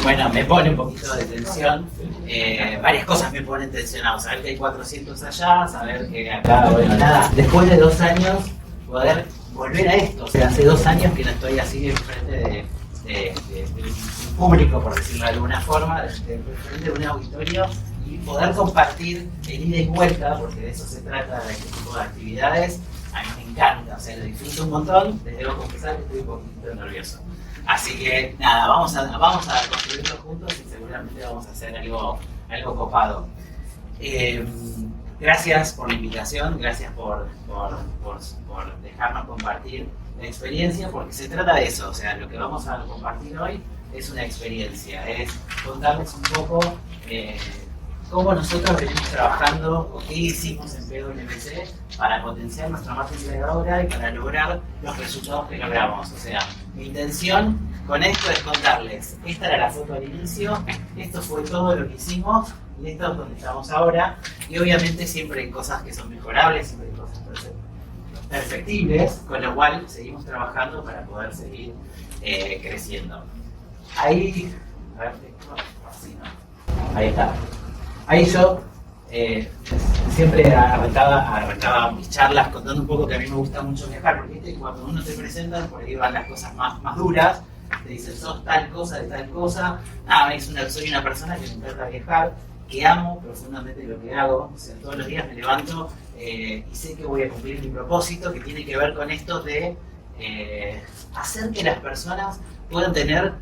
Bueno, me pone un poquito de tensión. Varias cosas me ponen tensionados. Saber que hay 400 allá, saber que acá, bueno, nada. Después de 2 años, poder volver a esto. O sea, hace 2 años que no estoy así enfrente de un público, por decirlo de alguna forma, enfrente de un auditorio y poder compartir el ida y vuelta, porque de eso se trata de este tipo de actividades. A mí me encanta, o sea, lo disfruto un montón. Les debo confesar que estoy un poquito nervioso. Así que nada, vamos a construirlo juntos y seguramente vamos a hacer algo copado. Gracias por la invitación, gracias por dejarnos compartir la experiencia, porque se trata de eso. O sea, lo que vamos a compartir hoy es una experiencia, es contarles un poco cómo nosotros venimos trabajando o qué hicimos en PwC para potenciar nuestra marca empleadora y para lograr los resultados que logramos. O sea, mi intención con esto es contarles, esta era la foto al inicio, esto fue todo lo que hicimos y esto es donde estamos ahora. Y obviamente siempre hay cosas que son mejorables, siempre hay cosas perfectibles, con lo cual seguimos trabajando para poder seguir creciendo. Ahí, a ver, así, ¿no? Ahí está. Ahí yo siempre arrancaba mis charlas contando un poco que a mí me gusta mucho viajar, porque ¿viste? Cuando uno te presenta, por ahí van las cosas más duras, te dicen, sos tal cosa de tal cosa. Soy una persona que me encanta viajar, que amo profundamente lo que hago. O sea, todos los días me levanto y sé que voy a cumplir mi propósito, que tiene que ver con esto de hacer que las personas puedan tener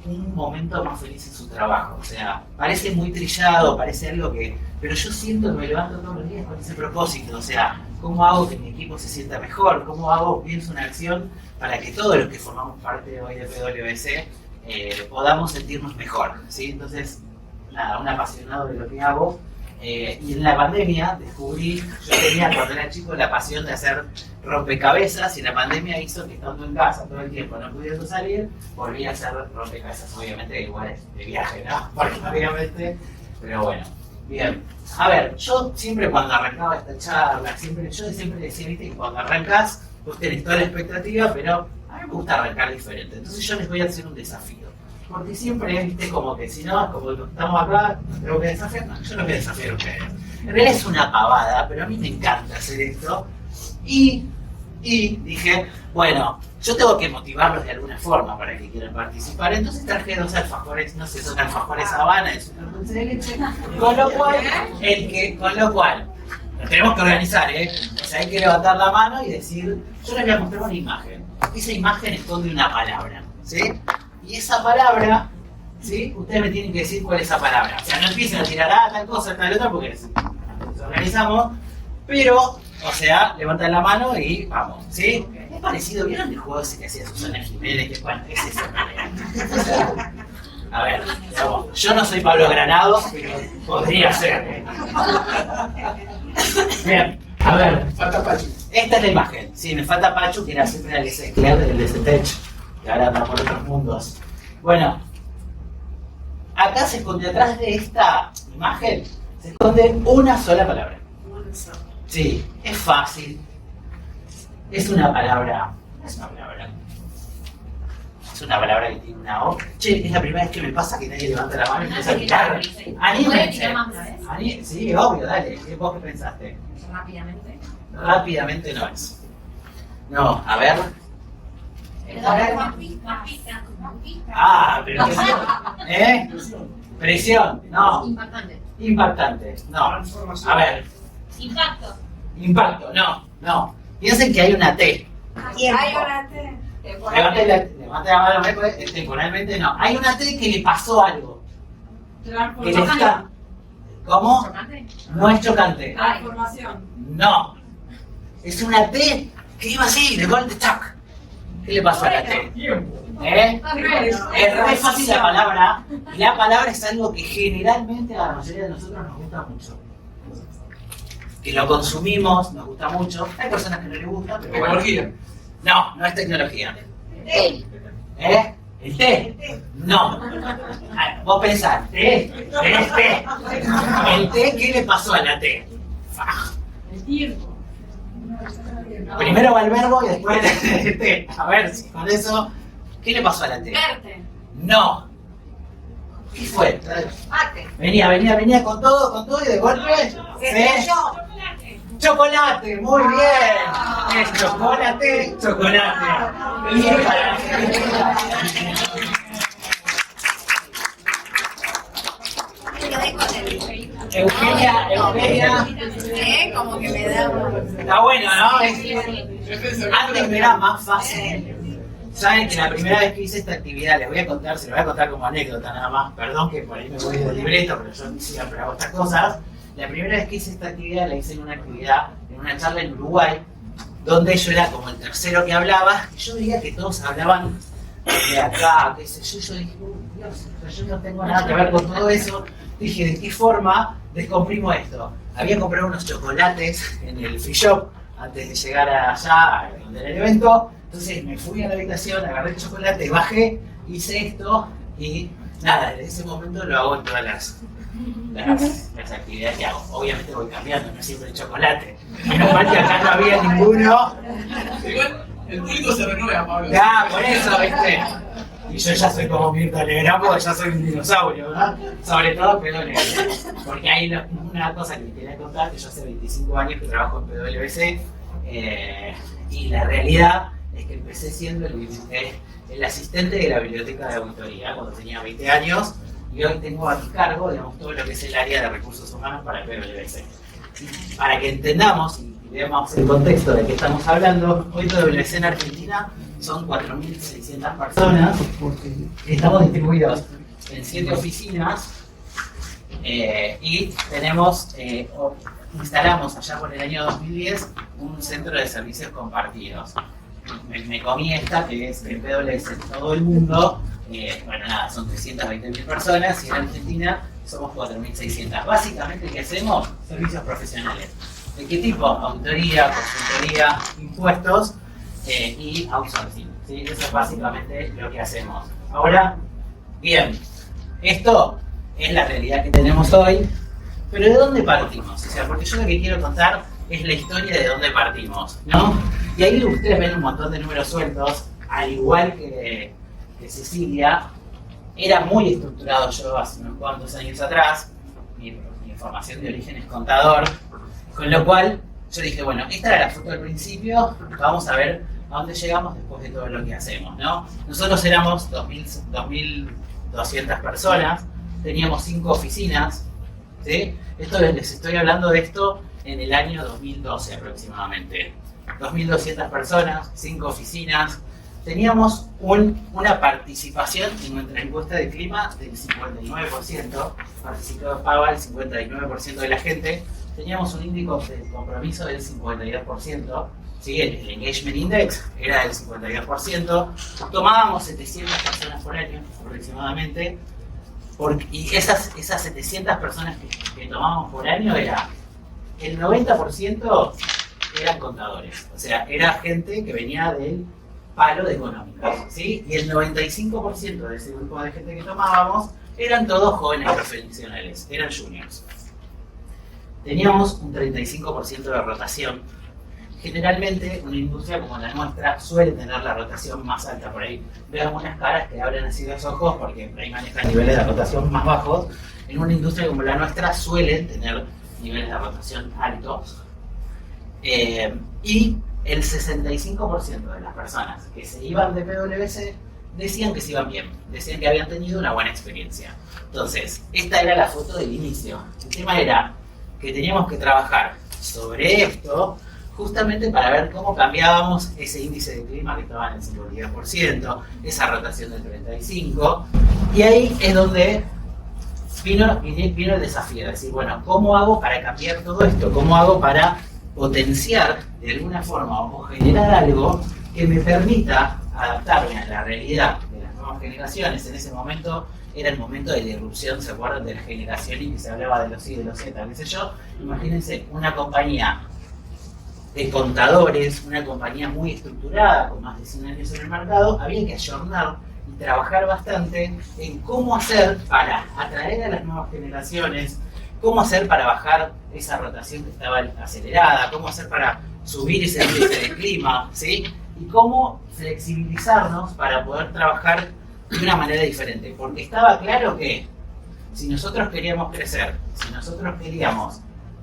un momento más feliz en su trabajo. O sea, parece muy trillado, parece algo que... Pero yo siento que me levanto todos los días con ese propósito. O sea, ¿cómo hago que mi equipo se sienta mejor? ¿Cómo pienso una acción para que todos los que formamos parte hoy de PwC podamos sentirnos mejor? ¿Sí? Entonces, nada, un apasionado de lo que hago. Y en la pandemia descubrí, yo tenía cuando era chico la pasión de hacer rompecabezas, y la pandemia hizo que estando en casa todo el tiempo no pudiendo salir, volví a hacer rompecabezas, obviamente igual de viaje, ¿no? Porque obviamente, pero bueno, bien. A ver, yo siempre cuando arrancaba esta charla, yo siempre decía, viste, que cuando arrancas, vos tenés toda la expectativa, pero a mí me gusta arrancar diferente. Entonces yo les voy a hacer un desafío. Porque siempre, viste, como que si no, como estamos acá, tengo que desafiar. No, yo no voy a desafiar a ustedes. En realidad es una pavada, pero a mí me encanta hacer esto. Y dije, bueno, yo tengo que motivarlos de alguna forma para que quieran participar. Entonces traje 2 alfajores, no sé, son alfajores Habana, es una dulce de leche. Con lo cual, nos tenemos que organizar, O sea, hay que levantar la mano y decir, yo les voy a mostrar una imagen. Esa imagen esconde una palabra, ¿sí? Y esa palabra, ¿sí? Ustedes me tienen que decir cuál es esa palabra. O sea, no empiecen a tirar tal cosa, tal otra, porque nos organizamos. Pero, o sea, levantan la mano y vamos, ¿sí? Es parecido, ¿vieron el juego ese que hacía Susana Jiménez? Que bueno, es esa manera. O sea, a ver, digamos, yo no soy Pablo Granados, pero podría ser, Bien, a ver. Falta Pachu. Esta es la imagen. Sí, me falta Pachu, que era siempre el Claire del STech. Que ahora está por otros mundos. Bueno, acá se esconde, atrás de esta imagen, se esconde una sola palabra. Sí, es fácil. Es una palabra. Es una palabra que tiene una O. Che, es la primera vez que me pasa que nadie levanta la mano y empieza a gritar. Anímense. Sí, obvio, dale. ¿Vos qué pensaste? Rápidamente. Rápidamente no es. No, a ver. Más pista. Pero presión, no. Impactante, no. A ver. Impacto, no. Piensen que hay una T. Hay una T. Levante la mano, temporalmente no. Hay una T que le pasó algo. Que le está... ¿Cómo? ¿Chocante? No es chocante. Transformación. No. Es una T que iba así, de golpe, tac. ¿Qué le pasó a la T? Es re fácil la palabra, y la palabra es algo que generalmente a la mayoría de nosotros nos gusta mucho. Que lo consumimos, nos gusta mucho. Hay personas que no les gusta, pero Tecnología. No es tecnología. ¿El té? No. Vos pensás, ¿té? ¿Tenés té? ¿El té qué le pasó a la T? El tiempo. Primero va el verbo y después T. A ver si con eso. ¿Qué le pasó a la T? Verte. No. ¿Qué fue? Mate. Venía con todo y de golpe. ¿Sí? Chocolate, muy bien. Es chocolate. Eugenia. Como que me da. Está bueno, ¿no? Antes me era más fácil. Saben que la primera vez que hice esta actividad, les voy a contar, se lo voy a contar como anécdota nada más, perdón que por ahí me voy del libreto, pero yo siempre hago estas cosas. La primera vez que hice esta actividad, la hice en una actividad, en una charla en Uruguay, donde yo era como el tercero que hablaba, y yo veía que todos hablaban de acá, qué sé yo, dije, Dios, yo no tengo nada que ver con todo eso. Dije, ¿de qué forma descomprimo esto? Había comprado unos chocolates en el free shop antes de llegar allá, donde era el evento. Entonces me fui a la habitación, agarré el chocolate, bajé, hice esto y nada, desde ese momento lo hago en todas las actividades que hago. Obviamente voy cambiando, no siempre el chocolate. Menos mal que acá no había ninguno. Igual, el público se renueva, Pablo. Ya, por eso, ¿viste? Y yo ya soy como Mirta Legrand porque ya soy un dinosaurio, ¿verdad? Sobre todo PWC. Porque hay una cosa que les quería contar, que yo hace 25 años que trabajo en PWC y la realidad es que empecé siendo el asistente de la biblioteca de auditoría cuando tenía 20 años y hoy tengo a mi cargo, digamos, todo lo que es el área de recursos humanos para PWC. Y para que entendamos y veamos el contexto de qué estamos hablando, hoy PWC en Argentina son 4.600 personas, estamos distribuidos en 7 oficinas y tenemos, instalamos allá por el año 2010 un centro de servicios compartidos. Me comí esta que es en PWC en todo el mundo, bueno nada, son 320.000 personas y en Argentina somos 4.600. Básicamente, ¿qué hacemos? Servicios profesionales. ¿De qué tipo? Auditoría, consultoría, impuestos y outsourcing. ¿Sí? Eso es básicamente lo que hacemos. Ahora, bien, esto es la realidad que tenemos hoy, pero ¿de dónde partimos? O sea, porque yo lo que quiero contar es la historia de dónde partimos, ¿no? Y ahí ustedes ven un montón de números sueltos, al igual que Cecilia. Era muy estructurado yo hace unos cuantos años atrás, mi formación de origen es contador, con lo cual yo dije, bueno, esta era la foto del principio, vamos a ver a dónde llegamos después de todo lo que hacemos, ¿no? Nosotros éramos 2.200 personas, teníamos 5 oficinas, ¿sí? Esto les estoy hablando de esto en el año 2012 aproximadamente. 2.200 personas, 5 oficinas. Teníamos una participación en nuestra encuesta de clima del 59%, participaba el 59% de la gente. Teníamos un índice de compromiso del 52%, ¿sí? El Engagement Index era del 52%. Tomábamos 700 personas por año aproximadamente. Y esas 700 personas que tomábamos por año era el 90% eran contadores, o sea, era gente que venía del palo de económicas, ¿sí? Y el 95% de ese grupo de gente que tomábamos eran todos jóvenes profesionales, eran juniors. Teníamos un 35% de rotación. Generalmente, una industria como la nuestra suele tener la rotación más alta. Por ahí veo algunas caras que abren así los ojos porque por ahí manejan niveles de rotación más bajos. En una industria como la nuestra suelen tener niveles de rotación altos. Y el 65% de las personas que se iban de PWC decían que se iban bien, decían que habían tenido una buena experiencia. Entonces, esta era la foto del inicio. El tema era que teníamos que trabajar sobre esto justamente para ver cómo cambiábamos ese índice de clima que estaba en el 52%, esa rotación del 35%, y ahí es donde vino el desafío de decir, bueno, ¿cómo hago para cambiar todo esto? ¿Cómo hago para potenciar de alguna forma o generar algo que me permita adaptarme a la realidad de las nuevas generaciones? En ese momento era el momento de la irrupción, ¿se acuerdan de la generación y que se hablaba de los Y, de los Z, qué sé yo? Imagínense una compañía de contadores, una compañía muy estructurada, con más de 100 años en el mercado, había que ayornar y trabajar bastante en cómo hacer para atraer a las nuevas generaciones, cómo hacer para bajar esa rotación que estaba acelerada, cómo hacer para subir ese índice de clima, ¿sí? Y cómo flexibilizarnos para poder trabajar de una manera diferente. Porque estaba claro que si nosotros queríamos crecer, si nosotros queríamos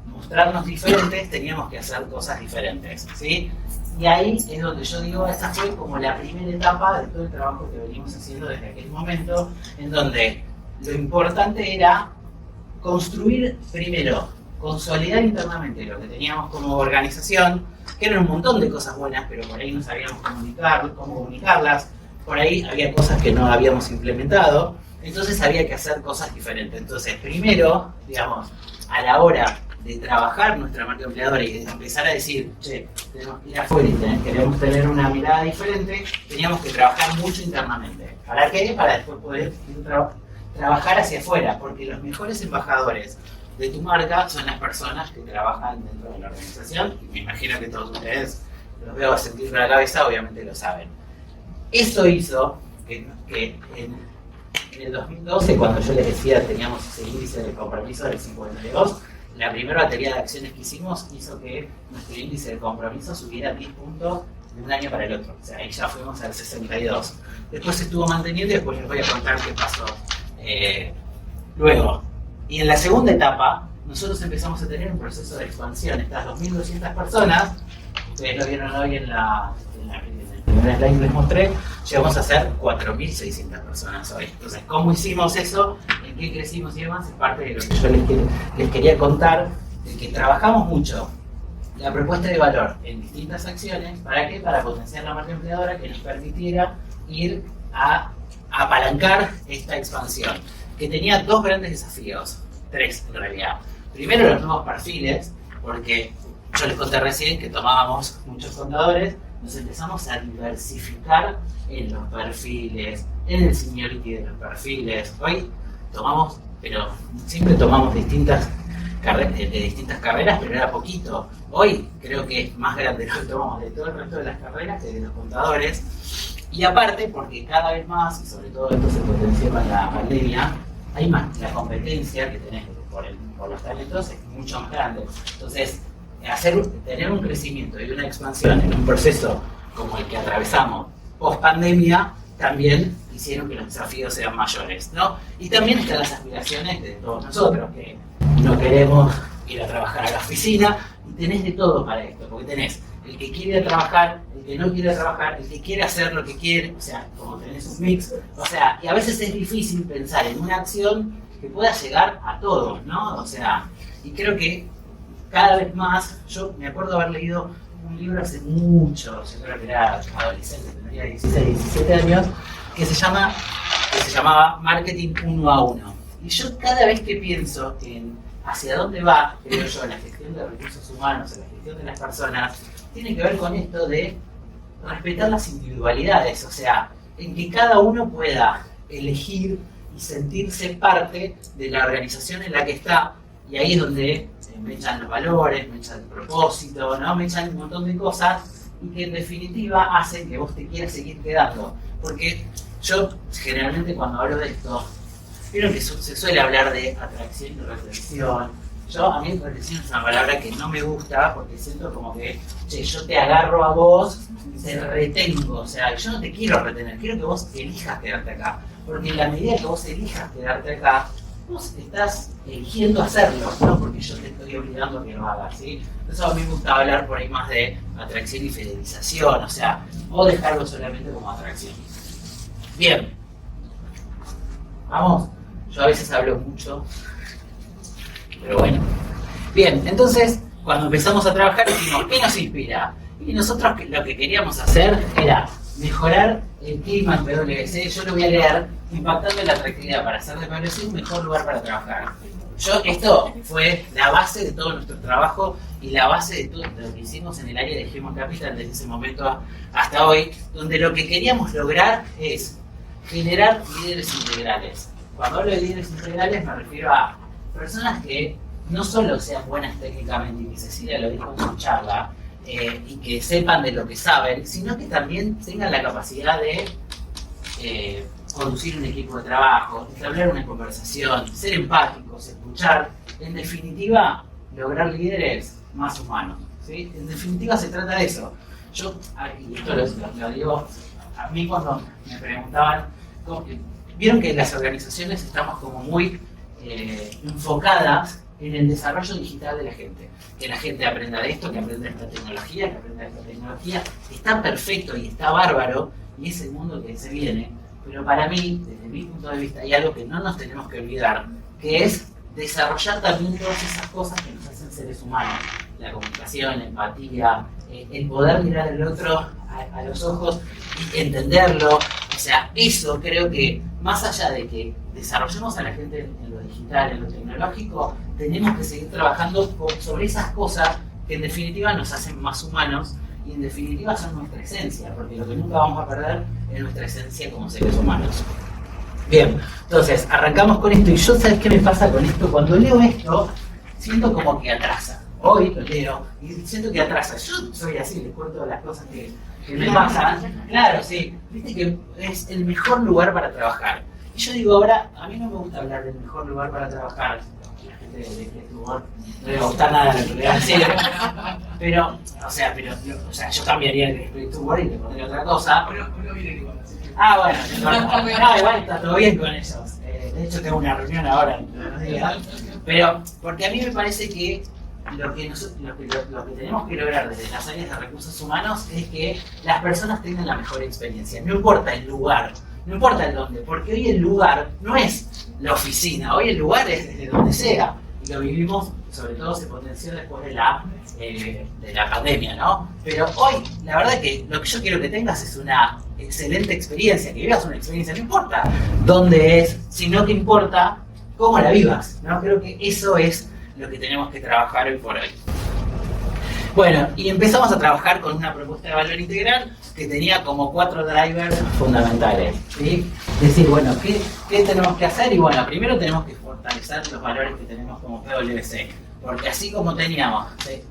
mostrarnos diferentes, teníamos que hacer cosas diferentes, ¿sí? Y ahí es donde yo digo, esa fue como la primera etapa de todo el trabajo que venimos haciendo desde aquel momento, en donde lo importante era construir primero, consolidar internamente lo que teníamos como organización, que eran un montón de cosas buenas, pero por ahí no sabíamos cómo comunicarlas, por ahí había cosas que no habíamos implementado, entonces había que hacer cosas diferentes. Entonces, primero, digamos, a la hora de trabajar nuestra marca empleadora y de empezar a decir, che, tenemos que ir afuera y queremos tener una mirada diferente, teníamos que trabajar mucho internamente. ¿Para qué? Para después poder trabajar hacia afuera, porque los mejores embajadores de tu marca son las personas que trabajan dentro de la organización, y me imagino que todos ustedes los veo a sentir la cabeza, obviamente lo saben. Eso hizo que en el 2012, cuando yo les decía teníamos ese índice de compromiso del 52, la primera batería de acciones que hicimos hizo que nuestro índice de compromiso subiera 10 puntos de un año para el otro. O sea, ahí ya fuimos al 62. Después se estuvo manteniendo y después les voy a contar qué pasó luego. Y en la segunda etapa, nosotros empezamos a tener un proceso de expansión. Estas 2.200 personas, ustedes lo vieron hoy en el primer slide que les mostré, llegamos a ser 4.600 personas hoy. Entonces, ¿cómo hicimos eso? ¿En qué crecimos y demás? Es parte de lo que yo les quería contar, de que trabajamos mucho la propuesta de valor en distintas acciones. ¿Para qué? Para potenciar la marca empleadora que nos permitiera ir a apalancar esta expansión, que tenía dos grandes desafíos, tres en realidad. Primero, los nuevos perfiles, porque yo les conté recién que tomábamos muchos contadores, nos empezamos a diversificar en los perfiles, en el seniority de los perfiles. Hoy tomamos, pero siempre tomamos distintas carreras, pero era poquito. Hoy creo que es más grande lo que tomamos de todo el resto de las carreras que de los contadores. Y aparte, porque cada vez más, y sobre todo esto se potenció con la pandemia, hay más, la competencia que tenés por los talentos es mucho más grande. Entonces, tener un crecimiento y una expansión en un proceso como el que atravesamos post pandemia también hicieron que los desafíos sean mayores, ¿no? Y también están las aspiraciones de todos nosotros, que no queremos ir a trabajar a la oficina, y tenés de todo para esto, porque tenés el que quiere ir a trabajar, el que no quiere trabajar, el que quiere hacer lo que quiere, o sea, como tenés un mix, o sea, y a veces es difícil pensar en una acción que pueda llegar a todos, ¿no? O sea, y creo que cada vez más, yo me acuerdo haber leído un libro hace mucho, yo creo que era adolescente, tenía 16, 17 años, que se llamaba Marketing 1 a 1. Y yo cada vez que pienso en hacia dónde va, creo yo, la gestión de recursos humanos, la gestión de las personas, tiene que ver con esto de respetar las individualidades, o sea, en que cada uno pueda elegir y sentirse parte de la organización en la que está, y ahí es donde me echan los valores, me echan el propósito, ¿no? Me echan un montón de cosas y que en definitiva hacen que vos te quieras seguir quedando. Porque yo generalmente cuando hablo de esto, creo que se suele hablar de atracción y retención. A mí retención es una palabra que no me gusta porque siento como que, che, yo te agarro a vos y te retengo. O sea, yo no te quiero retener, quiero que vos elijas quedarte acá. Porque en la medida que vos elijas quedarte acá, vos estás eligiendo hacerlo, no porque yo te estoy obligando a que lo hagas, ¿sí? Entonces a mí me gusta hablar por ahí más de atracción y fidelización, o sea, o dejarlo solamente como atracción. Bien. Vamos. Yo a veces hablo mucho, pero bueno. Bien, entonces, cuando empezamos a trabajar dijimos, ¿qué nos inspira? Y nosotros lo que queríamos hacer era mejorar el clima en PwC. Yo lo voy a leer, impactando en la atractividad para hacer de PwC un mejor lugar para trabajar. Esto fue la base de todo nuestro trabajo y la base de todo lo que hicimos en el área de Human Capital desde ese momento hasta hoy, donde lo que queríamos lograr es generar líderes integrales. Cuando hablo de líderes integrales me refiero a personas que no solo sean buenas técnicamente, y que Cecilia lo dijo en su charla, y que sepan de lo que saben, sino que también tengan la capacidad de conducir un equipo de trabajo, entablar una conversación, ser empáticos, escuchar, en definitiva, lograr líderes más humanos, ¿sí? En definitiva se trata de eso. Yo, y esto lo digo, a mí cuando me preguntaban, vieron que las organizaciones estamos como muy enfocadas en el desarrollo digital de la gente. Que la gente aprenda de esto, que aprenda esta tecnología, que aprenda esta tecnología. Está perfecto y está bárbaro, y es el mundo que se viene. Pero para mí, desde mi punto de vista, hay algo que no nos tenemos que olvidar, que es desarrollar también todas esas cosas que nos hacen seres humanos. La comunicación, la empatía, el poder mirar al otro a los ojos y entenderlo. O sea, eso creo que, más allá de que desarrollemos a la gente en lo digital, en lo tecnológico, tenemos que seguir trabajando sobre esas cosas que en definitiva nos hacen más humanos y en definitiva son nuestra esencia, porque lo que nunca vamos a perder es nuestra esencia como seres humanos. Bien, entonces arrancamos con esto y yo, ¿sabes qué me pasa con esto? Cuando leo esto, siento como que atrasa. Hoy lo leo y siento que atrasa. Yo soy así, les cuento las cosas que me pasan. Claro, sí. Viste que es el mejor lugar para trabajar. Y yo digo ahora, a mí no me gusta hablar del mejor lugar para trabajar. La gente de este lugar no le va a gustar nada lo que le voy a decir. Pero, o sea, yo cambiaría el Creative Word y le pondría otra cosa. Hoy no viene igual, así que... Ah, bueno, no, igual está todo bien con ellos. De hecho, tengo una reunión ahora en unos días. Pero, porque a mí me parece que lo que tenemos que lograr desde las áreas de recursos humanos es que las personas tengan la mejor experiencia. No importa el lugar, no importa el dónde, porque hoy el lugar no es la oficina, hoy el lugar es desde donde sea. Y lo vivimos, sobre todo se potenció después de la pandemia, ¿no? Pero hoy, la verdad que lo que yo quiero que tengas es una excelente experiencia, que vivas una experiencia, no importa dónde es, sino que importa cómo la vivas, ¿no? Creo que eso es lo que tenemos que trabajar hoy por hoy. Bueno, y empezamos a trabajar con una propuesta de valor integral que tenía como 4 drivers fundamentales, ¿sí? Decir, bueno, ¿qué tenemos que hacer? Y bueno, primero tenemos que fortalecer los valores que tenemos como PwC, porque así como teníamos, ¿sí?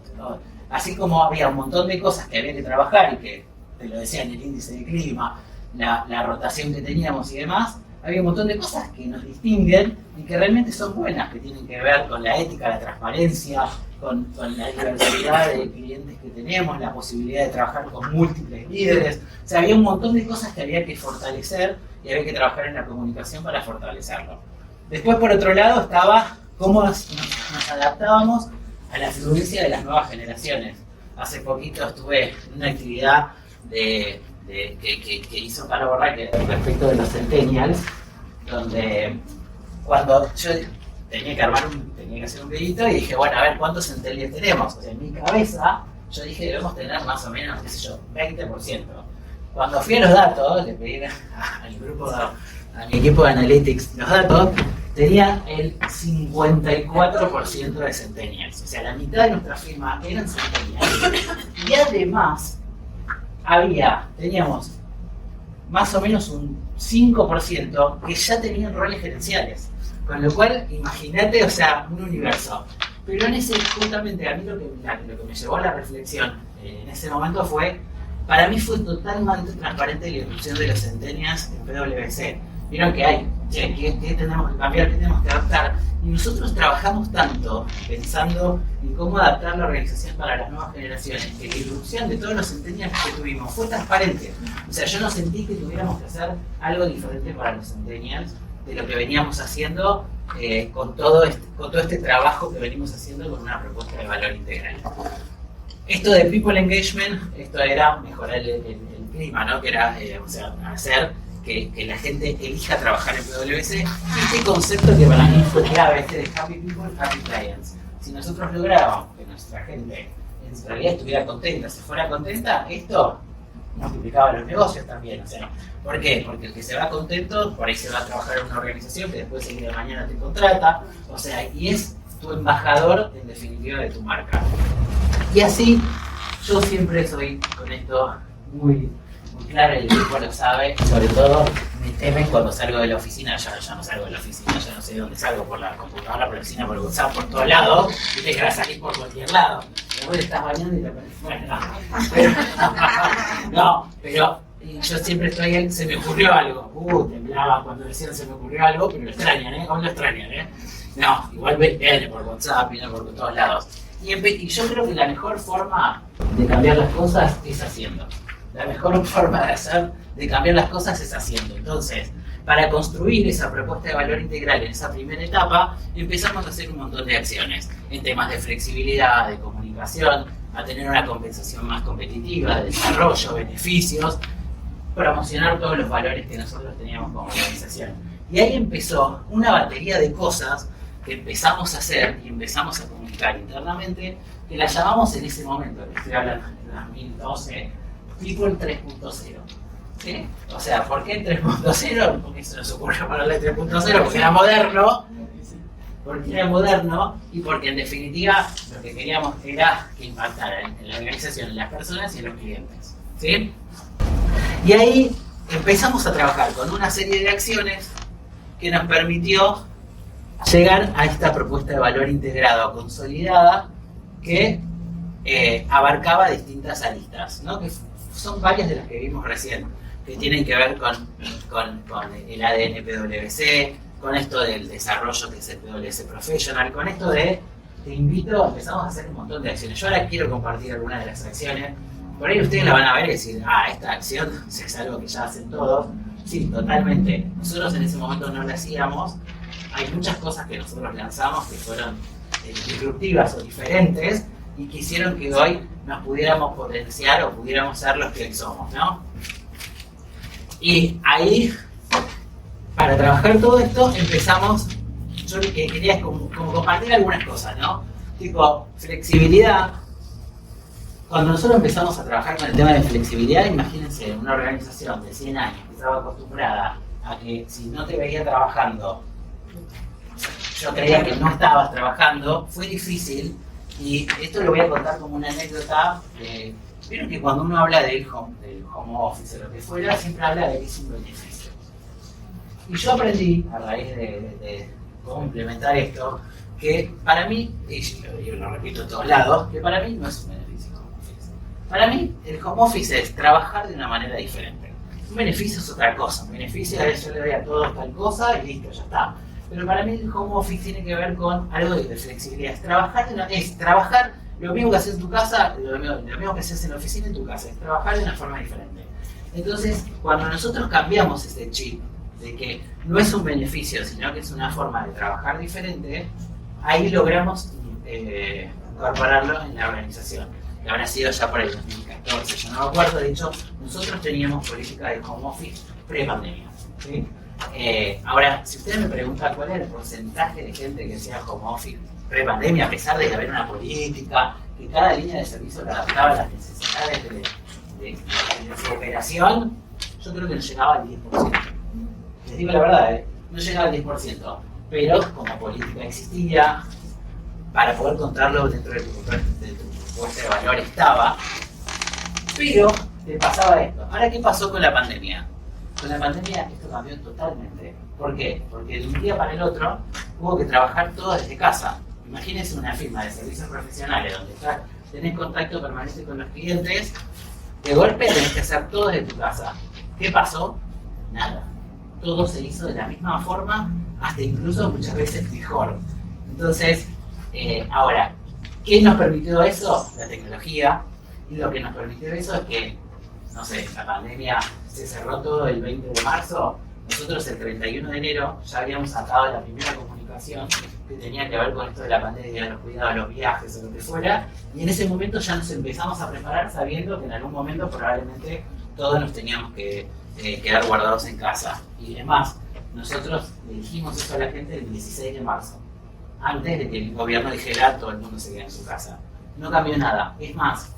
Así como había un montón de cosas que había que trabajar y que, te lo decía en el índice de clima, la rotación que teníamos y demás, había un montón de cosas que nos distinguen y que realmente son buenas, que tienen que ver con la ética, la transparencia, con la diversidad de clientes que tenemos, la posibilidad de trabajar con múltiples líderes. O sea, había un montón de cosas que había que fortalecer y había que trabajar en la comunicación para fortalecerlo. Después, por otro lado, estaba cómo nos adaptábamos a la fluencia de las nuevas generaciones. Hace poquito estuve en una actividad que hizo Palo Borraque respecto de los centennials, donde cuando yo tenía que hacer un videito y dije, bueno, a ver cuántos centennials tenemos. O sea, en mi cabeza yo dije, debemos tener más o menos, qué sé yo, 20%. Cuando fui a los datos, le pedí al grupo, a mi equipo de Analytics los datos, tenía el 54% de centennials. O sea, la mitad de nuestra firma eran centennials. Y además, teníamos más o menos un 5% que ya tenían roles gerenciales. Con lo cual, imagínate, o sea, un universo. Pero en ese, justamente, a mí lo que me llevó a la reflexión en ese momento fue, para mí fue totalmente transparente la irrupción de los centennials en PwC. Vieron que hay, ¿qué tenemos que cambiar? ¿Qué tenemos que adaptar? Y nosotros trabajamos tanto pensando en cómo adaptar la organización para las nuevas generaciones, que la irrupción de todos los centennials que tuvimos fue transparente. O sea, yo no sentí que tuviéramos que hacer algo diferente para los centennials de lo que veníamos haciendo con todo este trabajo que venimos haciendo con una propuesta de valor integral. Esto de people engagement, esto era mejorar el clima, ¿no? Que era, o sea, hacer que la gente elija trabajar en PwC. Este concepto que para mí fue clave, este de happy people, happy clients. Si nosotros lográbamos que nuestra gente en realidad estuviera contenta, se fuera contenta, esto multiplicaba los negocios también. O sea, ¿por qué? Porque el que se va contento, por ahí se va a trabajar en una organización que después el día de mañana te contrata, o sea, y es tu embajador en definitiva de tu marca. Y así, yo siempre soy con esto muy claro, el equipo lo sabe, sobre todo me temen cuando salgo de la oficina, ya no salgo de la oficina, ya no sé de dónde salgo, por la computadora, por la oficina, por el WhatsApp, por todos lados, y te quedas salir por cualquier lado. Después te estás bañando y te pones, bueno, pero yo siempre estoy ahí, se me ocurrió algo, temblaba cuando decían se me ocurrió algo, pero lo extrañan, ¿Cómo lo extrañan, No, igual viene por WhatsApp, viene por todos lados. Y yo creo que la mejor forma de cambiar las cosas es haciendo. La mejor forma de cambiar las cosas es haciendo. Entonces, para construir esa propuesta de valor integral en esa primera etapa, empezamos a hacer un montón de acciones en temas de flexibilidad, de comunicación, a tener una compensación más competitiva, de desarrollo, beneficios, promocionar todos los valores que nosotros teníamos como organización. Y ahí empezó una batería de cosas que empezamos a hacer y empezamos a comunicar internamente, que la llamamos en ese momento, que estoy hablando en 2012, People 3.0. ¿Sí? O sea, ¿por qué 3.0? Porque se nos ocurrió ponerle 3.0, porque era moderno, y porque en definitiva lo que queríamos era que impactara en la organización, en las personas y en los clientes. ¿Sí? Y ahí empezamos a trabajar con una serie de acciones que nos permitió llegar a esta propuesta de valor integrado consolidada que abarcaba distintas aristas, ¿no? Que son varias de las que vimos recién, que tienen que ver con el ADN PwC, con esto del desarrollo que es el PwC Professional, con esto de te invito, empezamos a hacer un montón de acciones. Yo ahora quiero compartir algunas de las acciones. Por ahí ustedes la van a ver y decir, esta acción es algo que ya hacen todos. Sí, totalmente. Nosotros en ese momento no la hacíamos. Hay muchas cosas que nosotros lanzamos que fueron disruptivas o diferentes y que hicieron que hoy nos pudiéramos potenciar o pudiéramos ser los que hoy somos, ¿no? Y ahí, para trabajar todo esto, empezamos, yo quería como compartir algunas cosas, ¿no? Tipo, flexibilidad. Cuando nosotros empezamos a trabajar con el tema de flexibilidad, imagínense, una organización de 100 años que estaba acostumbrada a que si no te veía trabajando, yo creía que no estabas trabajando, fue difícil. Y esto lo voy a contar como una anécdota. Vieron que cuando uno habla del home office o lo que fuera, siempre habla de que es un beneficio. Y yo aprendí, a raíz de cómo implementar esto, que para mí, y yo lo repito en todos lados, que para mí no es un beneficio el home office. Para mí, el home office es trabajar de una manera diferente. Un beneficio es otra cosa. Un beneficio es yo le doy a todos tal cosa y listo, ya está. Pero para mí el home office tiene que ver con algo de flexibilidad. Es trabajar lo mismo que haces en tu casa, lo mismo que haces en la oficina en tu casa. Es trabajar de una forma diferente. Entonces, cuando nosotros cambiamos este chip de que no es un beneficio, sino que es una forma de trabajar diferente, ahí logramos incorporarlo en la organización. Que habrá sido ya por el 2014, yo no me acuerdo. De hecho, nosotros teníamos política de home office pre-pandemia, ¿sí? Ahora, si usted me pregunta cuál es el porcentaje de gente que hacía home office pre-pandemia, a pesar de haber una política, que cada línea de servicio la adaptaba a las necesidades de su operación, yo creo que no llegaba al 10%. Les digo la verdad, no llegaba al 10%, pero como política existía, para poder contarlo dentro de tu propuesta de valor estaba, pero te pasaba esto. Ahora, ¿qué pasó con la pandemia? Con la pandemia esto cambió totalmente. ¿Por qué? Porque de un día para el otro hubo que trabajar todo desde casa. Imagínense una firma de servicios profesionales donde tenés contacto permanente con los clientes, de golpe tenés que hacer todo desde tu casa. ¿Qué pasó? Nada. Todo se hizo de la misma forma, hasta incluso muchas veces mejor. Entonces, ahora, ¿qué nos permitió eso? La tecnología. Y lo que nos permitió eso es que, no sé, la pandemia se cerró todo el 20 de marzo. Nosotros el 31 de enero ya habíamos sacado la primera comunicación que tenía que ver con esto de la pandemia, los cuidados, los viajes o lo que fuera. Y en ese momento ya nos empezamos a preparar sabiendo que en algún momento probablemente todos nos teníamos que quedar guardados en casa. Y además, nosotros le dijimos eso a la gente el 16 de marzo, antes de que el gobierno dijera todo el mundo se queda en su casa. No cambió nada. Es más,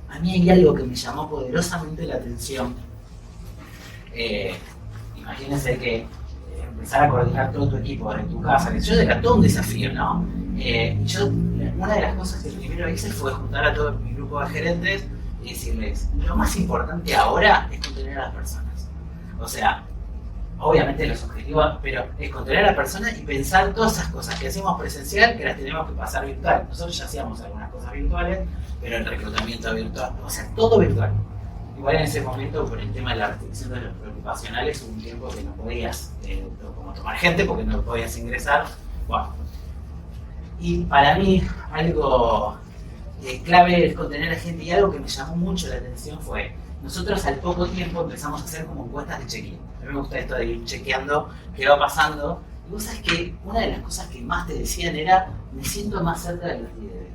a mí hay algo que me llamó poderosamente la atención. Imagínense que empezar a coordinar todo tu equipo en tu casa, que yo era todo un desafío, ¿no? Yo, una de las cosas que primero hice fue juntar a todo mi grupo de gerentes y decirles, lo más importante ahora es contener a las personas. O sea, obviamente los objetivos, pero es contener a la persona y pensar todas esas cosas que hacíamos presencial, que las tenemos que pasar virtual. Nosotros ya hacíamos algunas cosas virtuales, pero el reclutamiento virtual, o sea, todo virtual. Igual en ese momento, por el tema de la restricción de los preocupacionales, hubo un tiempo que no podías como tomar gente porque no podías ingresar. Bueno. Y para mí, algo clave es contener a gente, y algo que me llamó mucho la atención fue, nosotros al poco tiempo empezamos a hacer como encuestas de check-in. A mí me gusta esto de ir chequeando qué va pasando, y vos sabés que una de las cosas que más te decían era, me siento más cerca de los líderes.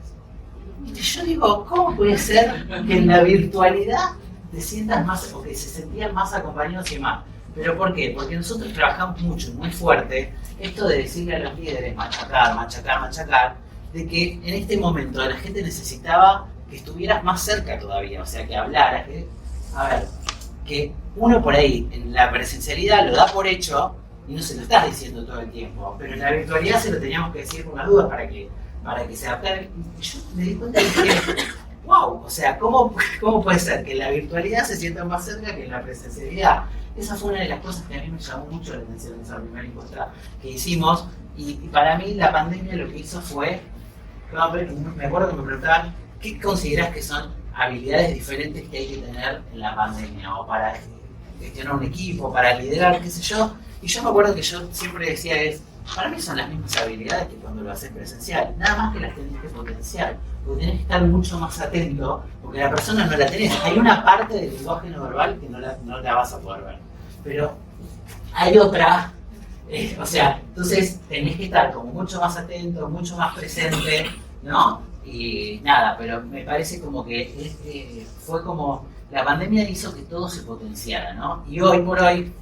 Y yo digo, ¿cómo puede ser que en la virtualidad te sientas más, o que se sentían más acompañados y más? ¿Pero por qué? Porque nosotros trabajamos mucho, muy fuerte, esto de decirle a los líderes, machacar, machacar, machacar, de que en este momento la gente necesitaba que estuvieras más cerca todavía, o sea, que hablaras, que, a ver, que uno por ahí en la presencialidad lo da por hecho y no se lo estás diciendo todo el tiempo, pero en la virtualidad se lo teníamos que decir con las dudas para que se adaptara. Y yo me di cuenta de que, wow, o sea, ¿cómo puede ser que en la virtualidad se sientan más cerca que en la presencialidad? Esa fue una de las cosas que a mí me llamó mucho la atención en esa primera encuesta que hicimos, y para mí la pandemia lo que hizo fue, me acuerdo que me preguntaban, ¿qué consideras que son habilidades diferentes que hay que tener en la pandemia? O para gestionar un equipo, para liderar, qué sé yo. Y yo me acuerdo que yo siempre decía para mí son las mismas habilidades que cuando lo haces presencial, nada más que las tenés que potenciar, porque tenés que estar mucho más atento, porque la persona no la tenés. Hay una parte del lenguaje no verbal que no la vas a poder ver, pero hay otra, o sea, entonces tenés que estar como mucho más atento, mucho más presente, ¿no? Y nada, pero me parece como que fue como la pandemia hizo que todo se potenciara, ¿no? Y hoy por hoy,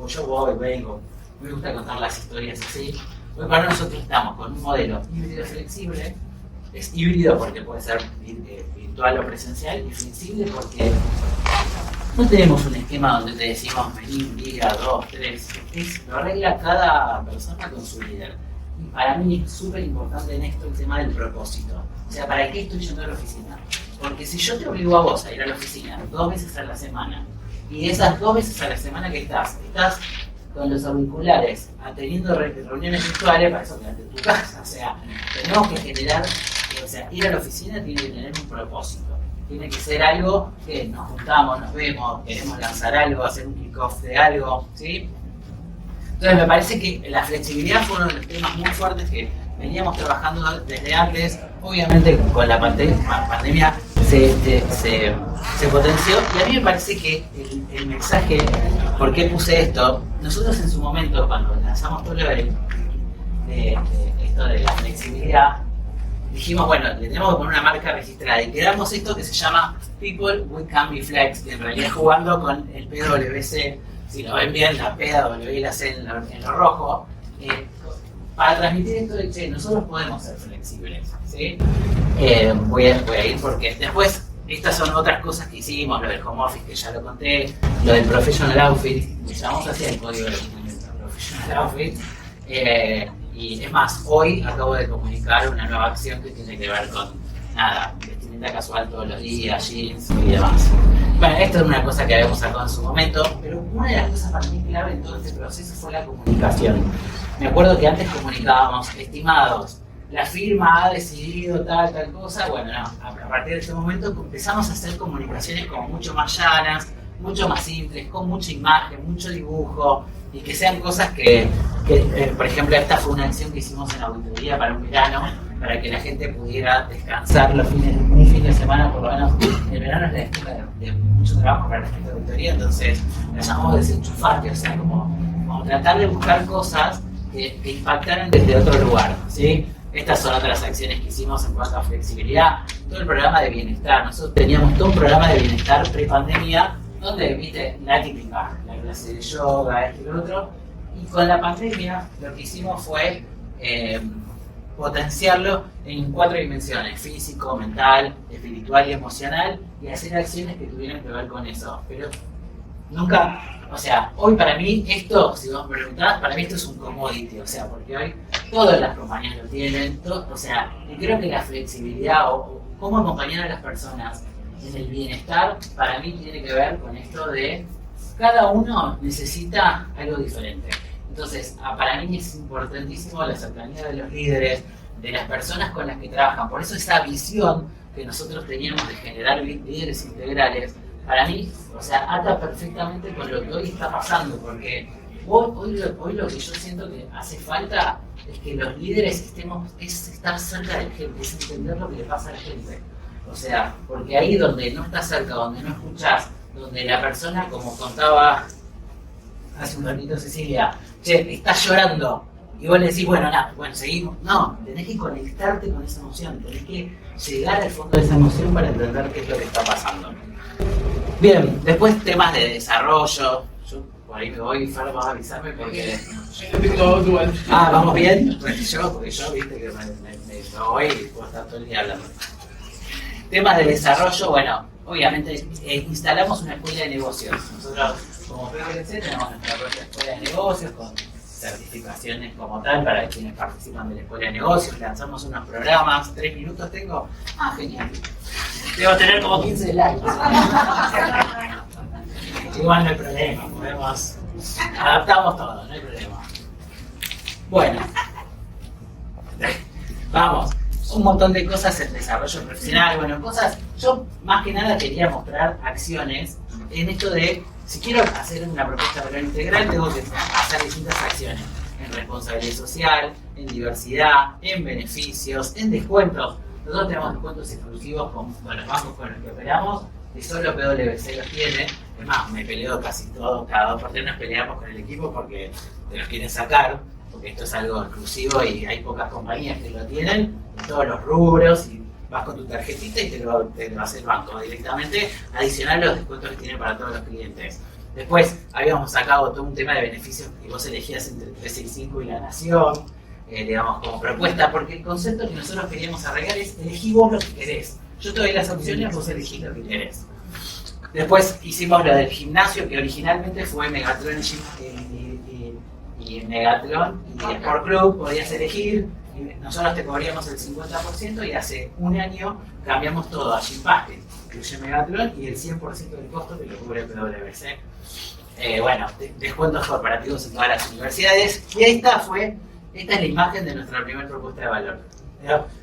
yo voy, vengo, me gusta contar las historias así. Hoy para nosotros estamos con un modelo híbrido flexible. Es híbrido porque puede ser virtual o presencial, y flexible porque no tenemos un esquema donde te decimos vení un día, 2, 3. Lo arregla cada persona con su líder. Y para mí es súper importante en esto el tema del propósito. O sea, ¿para qué estoy yendo a la oficina? Porque si yo te obligo a vos a ir a la oficina 2 veces a la semana, y esas 2 veces a la semana que estás con los auriculares, teniendo reuniones virtuales, para eso quedate en tu casa. O sea, tenemos que generar, o sea, ir a la oficina tiene que tener un propósito. Tiene que ser algo que nos juntamos, nos vemos, queremos lanzar algo, hacer un kickoff de algo, ¿sí? Entonces me parece que la flexibilidad fue uno de los temas muy fuertes que veníamos trabajando desde antes. Obviamente con la pandemia se potenció, y a mí me parece que el mensaje, ¿por qué puse esto? Nosotros en su momento, cuando lanzamos todo lo de esto de la flexibilidad, dijimos, bueno, le tenemos que poner una marca registrada, y creamos esto que se llama People We Can Be Flex, que en realidad jugando con el PwC, si lo ven bien, la PwC y la C en lo rojo, para transmitir esto de que nosotros podemos ser flexibles, ¿sí? Voy a ir porque después estas son otras cosas que hicimos, lo del home office que ya lo conté, lo del professional outfit, que llamamos así el código de documento, professional outfit, y es más, hoy acabo de comunicar una nueva acción que tiene que ver con, nada, vestimenta casual todos los días, jeans y demás. Bueno, esto es una cosa que habíamos sacado en su momento, pero una de las cosas para mí clave en todo este proceso fue la comunicación. Me acuerdo que antes comunicábamos, estimados, la firma ha decidido tal cosa. Bueno, no, a partir de este momento empezamos a hacer comunicaciones como mucho más llanas, mucho más simples, con mucha imagen, mucho dibujo, y que sean cosas que por ejemplo, esta fue una acción que hicimos en auditoría para un verano, para que la gente pudiera descansar un fin de semana, por lo menos. El verano es la época de mucho trabajo para la gente de auditoría, entonces la llamamos desenchufarte, o sea, como tratar de buscar cosas que impactaran desde otro lugar, ¿sí? Estas son otras acciones que hicimos en cuanto a flexibilidad. Todo el programa de bienestar. Nosotros teníamos todo un programa de bienestar pre-pandemia, donde, viste, la típica, la clase de yoga, esto y lo otro. Y con la pandemia lo que hicimos fue potenciarlo en 4 dimensiones: físico, mental, espiritual y emocional, y hacer acciones que tuvieran que ver con eso. Pero nunca, o sea, hoy para mí esto, si vos me preguntás, para mí esto es un commodity, o sea, porque hoy todas las compañías lo tienen, o sea, y creo que la flexibilidad o cómo acompañar a las personas en el bienestar, para mí tiene que ver con esto de cada uno necesita algo diferente. Entonces, para mí es importantísimo la cercanía de los líderes, de las personas con las que trabajan. Por eso esa visión que nosotros teníamos de generar líderes integrales, para mí, o sea, ata perfectamente con lo que hoy está pasando, porque hoy lo que yo siento que hace falta es que los líderes es estar cerca de la gente, es entender lo que le pasa a la gente. O sea, porque ahí donde no estás cerca, donde no escuchás, donde la persona, como contaba hace un ratito Cecilia, che, estás llorando, y vos le decís, bueno, nada, bueno, seguimos. No, tenés que conectarte con esa emoción, tenés que llegar al fondo de esa emoción para entender qué es lo que está pasando. Bien, después temas de desarrollo. Yo por ahí me voy, Fer, vas a avisarme porque... ¿Vamos bien? Porque yo viste que me voy y puedo estar todo el día hablando. Temas de desarrollo, bueno, obviamente instalamos una escuela de negocios. Nosotros como PwC tenemos nuestra propia escuela de negocios con certificaciones como tal para quienes participan de la escuela de negocios. Lanzamos unos programas, 3 minutos tengo. Genial. Debo tener como 15 likes. Igual no hay problema, adaptamos todo, no hay problema. Bueno, vamos, un montón de cosas en desarrollo profesional, bueno, cosas, yo más que nada quería mostrar acciones en esto de, si quiero hacer una propuesta de valor integral, tengo que hacer distintas acciones, en responsabilidad social, en diversidad, en beneficios, en descuentos. Nosotros tenemos descuentos exclusivos con los bancos con los que operamos, y solo PwC los tiene. Es más, me peleo casi todo, cada 2 por 3 nos peleamos con el equipo porque te los quieren sacar, porque esto es algo exclusivo y hay pocas compañías que lo tienen en todos los rubros, y vas con tu tarjetita y te lo hace el banco directamente, adicional a los descuentos que tiene para todos los clientes. Después habíamos sacado todo un tema de beneficios que vos elegías entre 365 y La Nación, digamos, como propuesta, porque el concepto que nosotros queríamos arreglar es elegí vos lo que querés. Yo te doy las opciones, vos elegís lo que querés. Después hicimos lo del gimnasio, que originalmente fue Megatron y Megatron y Sport Club, podías elegir. Nosotros te cobríamos el 50% y hace un año cambiamos todo a Gym Pass, que incluye Megatron, y el 100% del costo te lo cubre PwC. Bueno, descuentos corporativos en todas las universidades. Y esta es la imagen de nuestra primera propuesta de valor.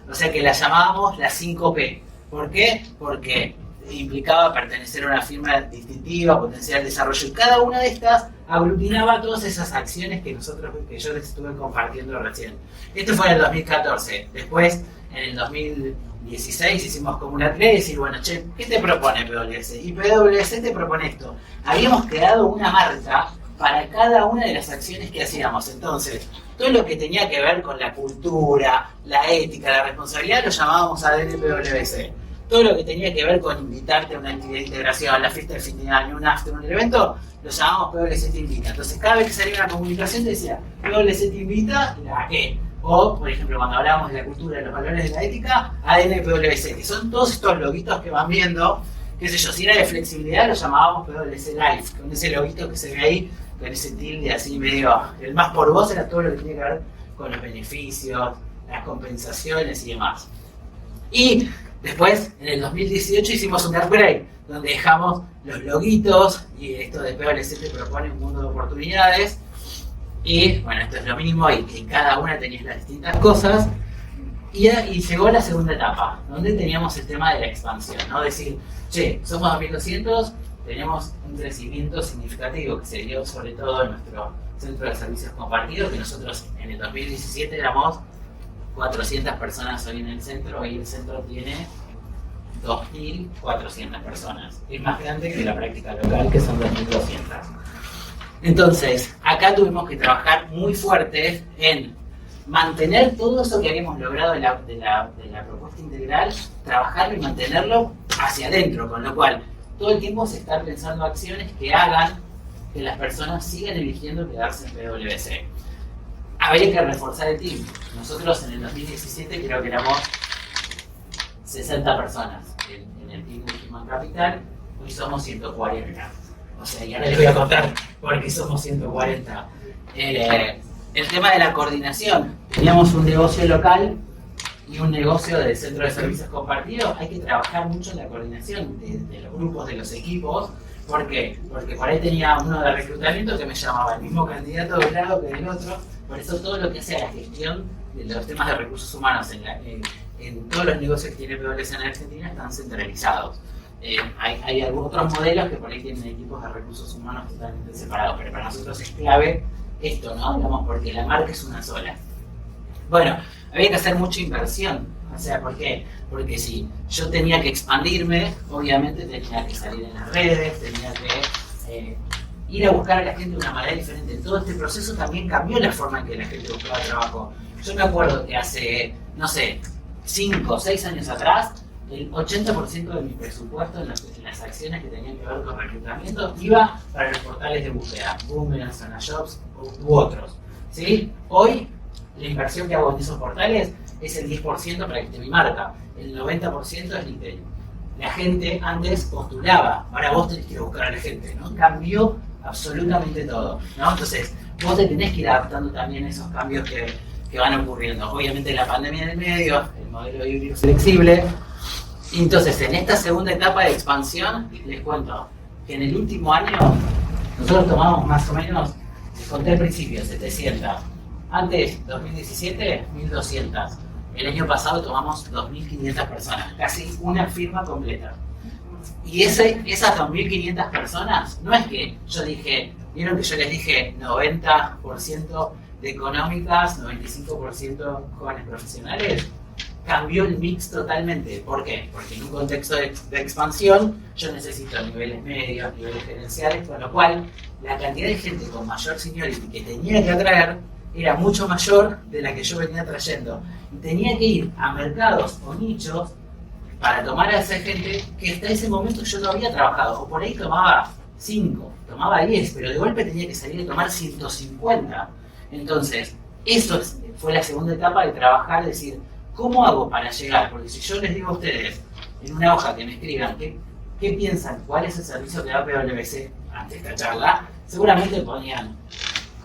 O sea que la llamábamos la 5P. ¿Por qué? Porque implicaba pertenecer a una firma distintiva, potenciar el desarrollo, y cada una de estas aglutinaba todas esas acciones que yo les estuve compartiendo recién. Esto fue en el 2014. Después, en el 2016 hicimos como una 3 y decir, bueno, che, ¿qué te propone PwC? Y PwC te propone esto. Habíamos creado una marca para cada una de las acciones que hacíamos. Entonces, todo lo que tenía que ver con la cultura, la ética, la responsabilidad, lo llamábamos ADN PwC. Todo lo que tenía que ver con invitarte a una actividad de integración, la fiesta de fin de año, un after, un evento, lo llamábamos PwC te invita. Entonces, cada vez que salía una comunicación decía, PwC te invita, ¿la qué? O, por ejemplo, cuando hablábamos de la cultura, de los valores de la ética, ADN PwC, que son todos estos loguitos que van viendo, qué sé yo, si era de flexibilidad lo llamábamos PwC Life, con ese loguito que se ve ahí, con ese tilde así medio, el más por vos era todo lo que tenía que ver con los beneficios, las compensaciones y demás. Y después, en el 2018 hicimos un upgrade, donde dejamos los loguitos, y esto de PwC te propone un mundo de oportunidades, y bueno, esto es lo mismo, y en cada una tenías las distintas cosas, y llegó la segunda etapa, donde teníamos el tema de la expansión, ¿no? Decir, che, somos 2.200, tenemos un crecimiento significativo que se dio sobre todo en nuestro centro de servicios compartidos, que nosotros en el 2017 éramos 400 personas hoy en el centro, y el centro tiene 2.400 personas. Es más grande que la práctica local, que son 2.200. Entonces, acá tuvimos que trabajar muy fuerte en mantener todo eso que habíamos logrado de la propuesta integral, trabajarlo y mantenerlo hacia adentro, con lo cual todo el tiempo se está pensando acciones que hagan que las personas sigan eligiendo quedarse en PwC. Habría que reforzar el team. Nosotros en el 2017 creo que éramos 60 personas en el team de Human Capital, hoy somos 140. O sea, y ahora les voy a contar por qué somos 140. El tema de la coordinación. Teníamos un negocio local y un negocio del centro de servicios compartidos. Hay que trabajar mucho en la coordinación de los grupos, de los equipos. ¿Por qué? Porque por ahí tenía uno de reclutamiento que me llamaba el mismo candidato de un lado que del otro. Por eso todo lo que sea la gestión de los temas de recursos humanos en todos los negocios que tiene PwC en Argentina están centralizados. Hay otros modelos que por ahí tienen equipos de recursos humanos totalmente separados, pero para nosotros es clave esto, ¿no? Digamos, porque la marca es una sola. Bueno, había que hacer mucha inversión. O sea, ¿por qué? Porque si yo tenía que expandirme, obviamente tenía que salir en las redes, tenía que ir a buscar a la gente de una manera diferente. Todo este proceso también cambió la forma en que la gente buscaba trabajo. Yo me acuerdo que hace, no sé, 5 o 6 años atrás, el 80% de mi presupuesto en las acciones que tenían que ver con reclutamiento iba para los portales de búsqueda, Boomerang, SonaJobs u otros. ¿Sí? Hoy, la inversión que hago en esos portales es el 10% para que esté mi marca, el 90% es LinkedIn. La gente antes postulaba, ahora vos tenés que ir a buscar a la gente, ¿no? Cambió absolutamente todo, ¿no? Entonces, vos te tenés que ir adaptando también a esos cambios que van ocurriendo. Obviamente la pandemia en el medio, el modelo híbrido flexible. Y entonces, en esta segunda etapa de expansión, les cuento que en el último año nosotros tomamos más o menos, les conté al principio, 700. Antes, 2017, 1200. El año pasado tomamos 2.500 personas, casi una firma completa. Y esas 2.500 personas, no es que yo dije, vieron que yo les dije 90% de económicas, 95% jóvenes profesionales, cambió el mix totalmente. ¿Por qué? Porque en un contexto de expansión yo necesito niveles medios, niveles gerenciales, con lo cual la cantidad de gente con mayor seniority que tenía que atraer era mucho mayor de la que yo venía trayendo. Y tenía que ir a mercados o nichos para tomar a esa gente que hasta ese momento yo no había trabajado. O por ahí tomaba 5, tomaba 10, pero de golpe tenía que salir a tomar 150. Entonces, eso fue la segunda etapa de trabajar, decir, ¿cómo hago para llegar? Porque si yo les digo a ustedes, en una hoja que me escriban, ¿qué piensan? ¿Cuál es el servicio que da PwC ante esta charla? Seguramente ponían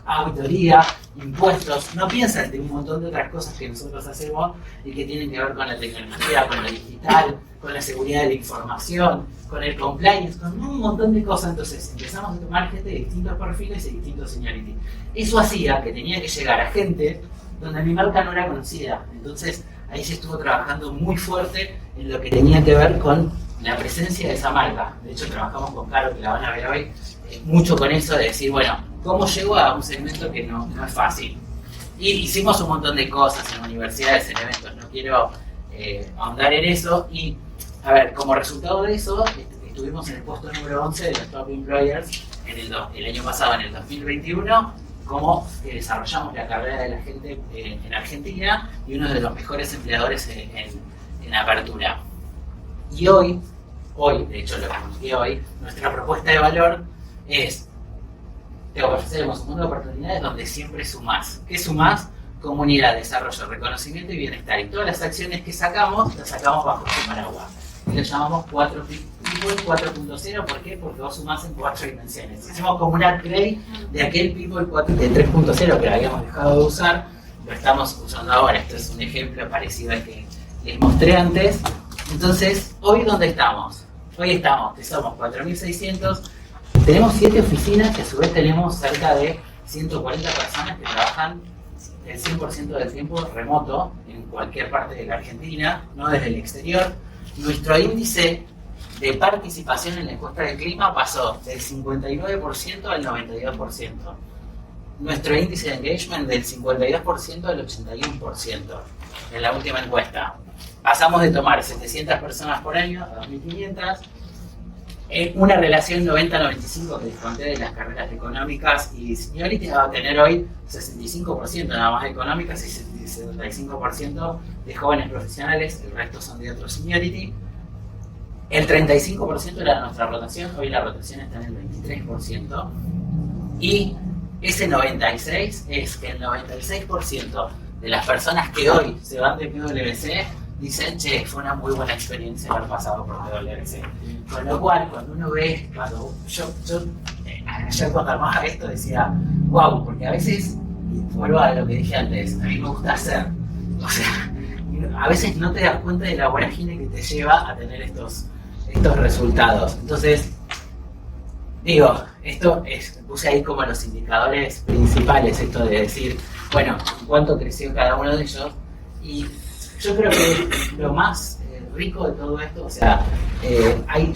auditoría, impuestos, no piensan en un montón de otras cosas que nosotros hacemos y que tienen que ver con la tecnología, con lo digital, con la seguridad de la información, con el compliance, con un montón de cosas. Entonces empezamos a tomar gente de distintos perfiles y distintos seniority. Eso hacía que tenía que llegar a gente donde mi marca no era conocida. Entonces ahí se estuvo trabajando muy fuerte en lo que tenía que ver con la presencia de esa marca. De hecho trabajamos con Caro, que la van a ver hoy, mucho con eso de decir, bueno, ¿cómo llego a un segmento que no es fácil? Y hicimos un montón de cosas en universidades, en eventos, no quiero ahondar en eso. Y, a ver, como resultado de eso, estuvimos en el puesto número 11 de los Top Employers el año pasado, en el 2021, como que desarrollamos la carrera de la gente en Argentina y uno de los mejores empleadores en apertura. Y hoy, de hecho lo comuniqué hoy, nuestra propuesta de valor es: te ofrecemos un mundo de oportunidades donde siempre sumás. ¿Qué sumás? Comunidad, desarrollo, reconocimiento y bienestar. Y todas las acciones que sacamos, las sacamos bajo este paraguas. Y lo llamamos 4People 4.0. ¿Por qué? Porque vos sumás en 4 dimensiones. Hicimos como un upgrade de aquel People 3.0 que lo habíamos dejado de usar, lo estamos usando ahora. Esto es un ejemplo parecido al que les mostré antes. Entonces, ¿hoy dónde estamos? Hoy estamos, que somos 4.600. Tenemos 7 oficinas, que a su vez tenemos cerca de 140 personas que trabajan el 100% del tiempo remoto en cualquier parte de la Argentina, no desde el exterior. Nuestro índice de participación en la encuesta del clima pasó del 59% al 92%. Nuestro índice de engagement del 52% al 81% en la última encuesta. Pasamos de tomar 700 personas por año a 2.500. Una relación 90-95 que les conté de las carreras económicas y seniority va a tener hoy 65% nada más de económicas y 75% de jóvenes profesionales, el resto son de otro seniority. El 35% era nuestra rotación, hoy la rotación está en el 23%. Y ese 96 es que el 96% de las personas que hoy se van de PwC dicen, che, fue una muy buena experiencia haber pasado por PwC. Con lo cual, cuando uno ve, cuando yo ayer cuando armaba esto decía, wow, porque a veces, vuelvo a lo que dije antes, a mí me gusta hacer. O sea, a veces no te das cuenta de la vorágine que te lleva a tener estos resultados. Entonces, digo, puse ahí como los indicadores principales, esto de decir, bueno, cuánto creció cada uno de ellos. Y yo creo que lo más rico de todo esto, o sea, hay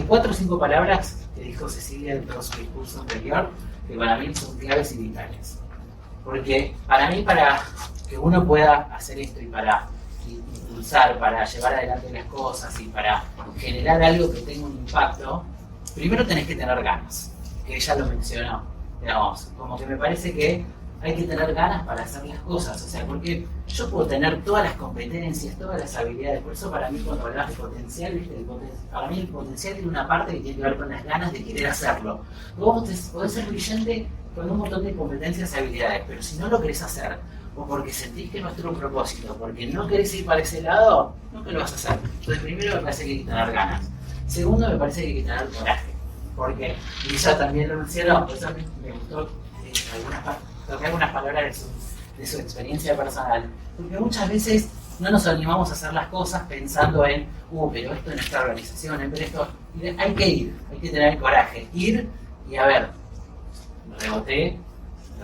4 o 5 palabras que dijo Cecilia en todo su discurso anterior que para mí son claves y vitales. Porque para mí, para que uno pueda hacer esto y para impulsar, para llevar adelante las cosas y para generar algo que tenga un impacto, primero tenés que tener ganas, que ella lo mencionó. Digamos, como que me parece que hay que tener ganas para hacer las cosas, o sea, porque yo puedo tener todas las competencias, todas las habilidades, por eso para mí cuando hablas de potencial, ¿viste? Para mí el potencial tiene una parte que tiene que ver con las ganas de querer hacerlo. Vos podés ser brillante con un montón de competencias y habilidades, pero si no lo querés hacer, o porque sentís que no es tu propósito, porque no querés ir para ese lado, nunca lo vas a hacer. Entonces primero me parece que hay que tener ganas. Segundo, me parece que hay que tener coraje, porque Lisa también lo mencionó, por eso a mí me gustó algunas palabras de su experiencia personal, porque muchas veces no nos animamos a hacer las cosas pensando en, pero esto en nuestra organización, pero esto, hay que ir, hay que tener el coraje, ir y a ver,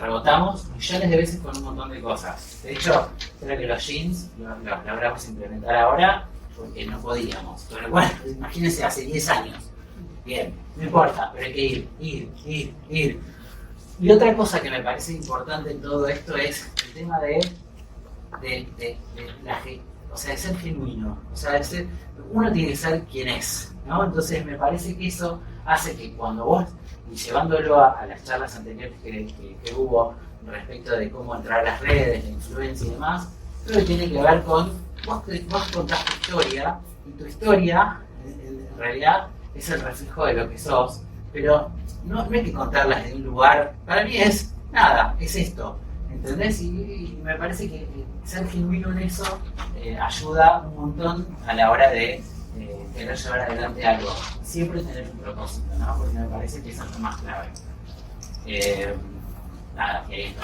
rebotamos millones de veces con un montón de cosas. De hecho, creo que los jeans los logramos implementar ahora porque no podíamos, pero bueno, imagínense hace 10 años. Bien, no importa, pero hay que ir. Y otra cosa que me parece importante en todo esto es el tema de ser genuino. O sea, uno tiene que ser quien es, ¿no? Entonces me parece que eso hace que cuando vos, y llevándolo a las charlas anteriores que hubo respecto de cómo entrar a las redes, la influencia y demás, creo que tiene que ver con vos contás tu historia, y tu historia en realidad es el reflejo de lo que sos, pero no hay que contarlas de un lugar, para mí es nada, es esto, ¿entendés? Y me parece que ser genuino en eso ayuda un montón a la hora de querer llevar adelante algo. Siempre tener un propósito, ¿no? Porque me parece que eso es lo más clave. Nada, y ahí está.